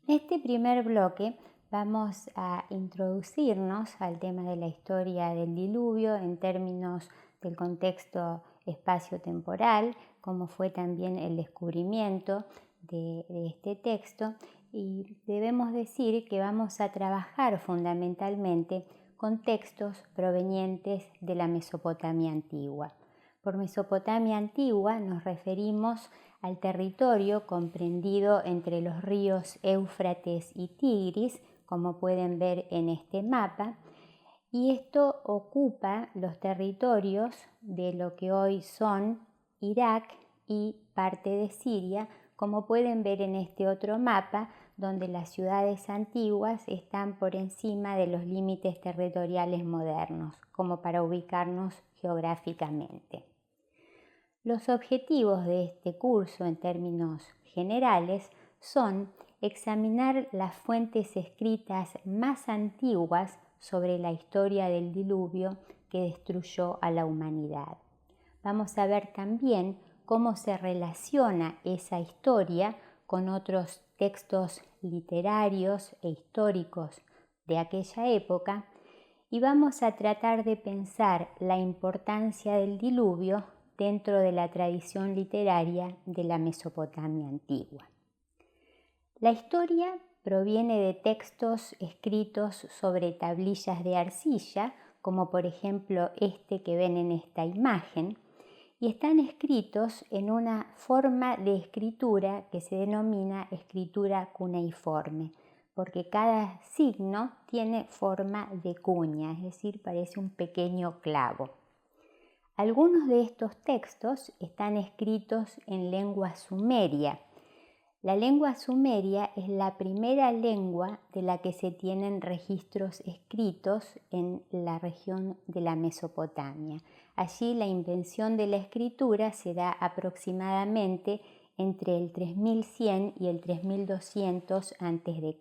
En este primer bloque vamos a introducirnos al tema de la historia del diluvio en términos del contexto espacio-temporal, cómo fue también el descubrimiento de este texto, y debemos decir que vamos a trabajar fundamentalmente con textos provenientes de la Mesopotamia antigua. Por Mesopotamia antigua nos referimos al territorio comprendido entre los ríos Éufrates y Tigris, como pueden ver en este mapa, y esto ocupa los territorios de lo que hoy son Irak y parte de Siria, como pueden ver en este otro mapa, donde las ciudades antiguas están por encima de los límites territoriales modernos, como para ubicarnos geográficamente. Los objetivos de este curso en términos generales son examinar las fuentes escritas más antiguas sobre la historia del diluvio que destruyó a la humanidad. Vamos a ver también cómo se relaciona esa historia con otros textos literarios e históricos de aquella época, y vamos a tratar de pensar la importancia del diluvio dentro de la tradición literaria de la Mesopotamia antigua. La historia proviene de textos escritos sobre tablillas de arcilla, como por ejemplo este que ven en esta imagen, y están escritos en una forma de escritura que se denomina escritura cuneiforme, porque cada signo tiene forma de cuña, es decir, parece un pequeño clavo. Algunos de estos textos están escritos en lengua sumeria. La lengua sumeria es la primera lengua de la que se tienen registros escritos en la región de la Mesopotamia. Allí la invención de la escritura se da aproximadamente entre el 3100 y el 3200 a.C.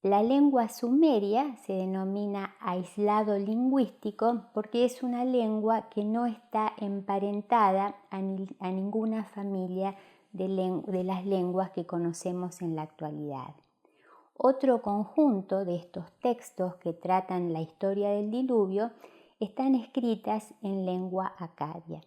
La lengua sumeria se denomina aislado lingüístico porque es una lengua que no está emparentada a ninguna familia de las lenguas que conocemos en la actualidad. Otro conjunto de estos textos que tratan la historia del diluvio están escritas en lengua acadia.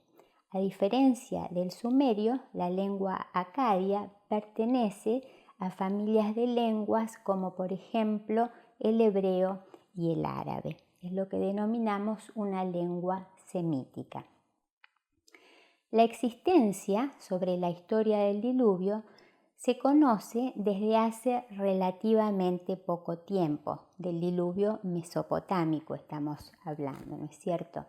A diferencia del sumerio, la lengua acadia pertenece a familias de lenguas como por ejemplo el hebreo y el árabe. Es lo que denominamos una lengua semítica. La existencia sobre la historia del diluvio se conoce desde hace relativamente poco tiempo. Del diluvio mesopotámico estamos hablando, ¿no es cierto?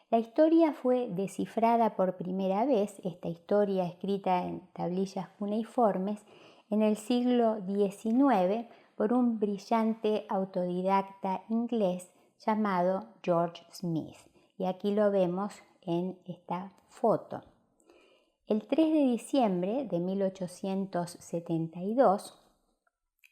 La historia fue descifrada por primera vez, esta historia escrita en tablillas cuneiformes, en el siglo XIX por un brillante autodidacta inglés llamado George Smith. Y aquí lo vemos en esta foto. El 3 de diciembre de 1872,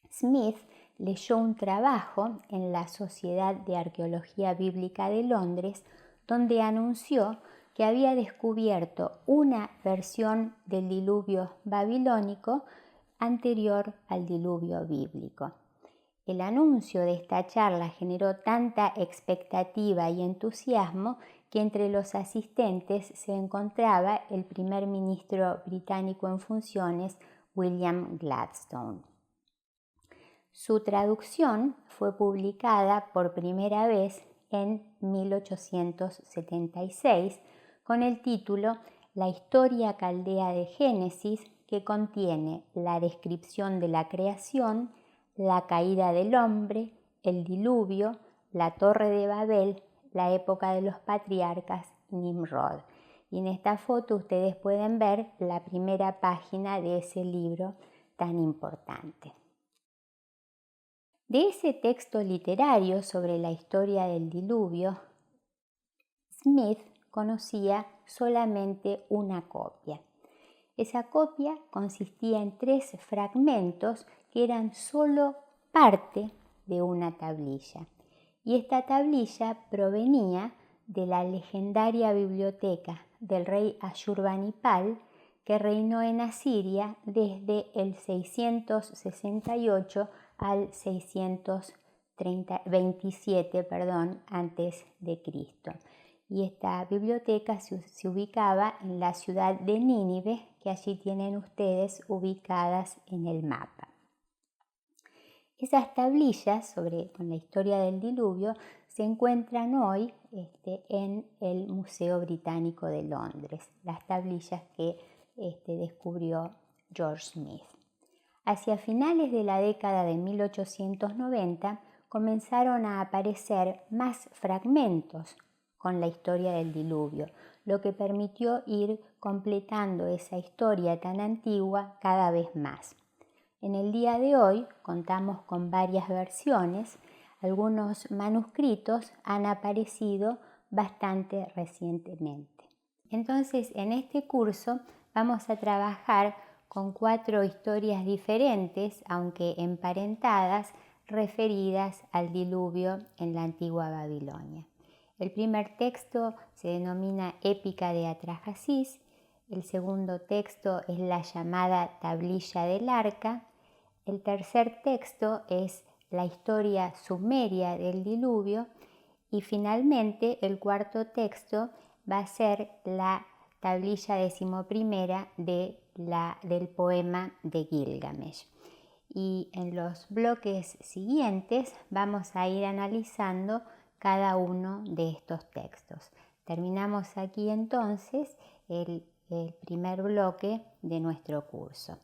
Smith leyó un trabajo en la Sociedad de Arqueología Bíblica de Londres donde anunció que había descubierto una versión del diluvio babilónico anterior al diluvio bíblico. El anuncio de esta charla generó tanta expectativa y entusiasmo que entre los asistentes se encontraba el primer ministro británico en funciones, William Gladstone. Su traducción fue publicada por primera vez en 1876 con el título La historia caldea de Génesis, que contiene la descripción de la creación, la caída del hombre, el diluvio, la torre de Babel, la época de los patriarcas y Nimrod. Y en esta foto ustedes pueden ver la primera página de ese libro tan importante. De ese texto literario sobre la historia del diluvio, Smith conocía solamente una copia. Esa copia consistía en 3 fragmentos que eran solo parte de una tablilla. Y esta tablilla provenía de la legendaria biblioteca del rey Ashurbanipal, que reinó en Asiria desde el 668 al 627 antes de Cristo. Y esta biblioteca se ubicaba en la ciudad de Nínive, que allí tienen ustedes ubicadas en el mapa. Esas tablillas con la historia del diluvio se encuentran hoy en el Museo Británico de Londres, las tablillas que descubrió George Smith. Hacia finales de la década de 1890 comenzaron a aparecer más fragmentos con la historia del diluvio, lo que permitió ir completando esa historia tan antigua cada vez más. En el día de hoy contamos con varias versiones. Algunos manuscritos han aparecido bastante recientemente. Entonces, en este curso vamos a trabajar con 4 historias diferentes, aunque emparentadas, referidas al diluvio en la antigua Babilonia. El primer texto se denomina Épica de Atrahasis. El segundo texto es la llamada Tablilla del Arca. El tercer texto es la historia sumeria del diluvio. Y finalmente el cuarto texto va a ser la tablilla 11ª del poema de Gilgamesh. Y en los bloques siguientes vamos a ir analizando cada uno de estos textos. Terminamos aquí entonces el primer bloque de nuestro curso.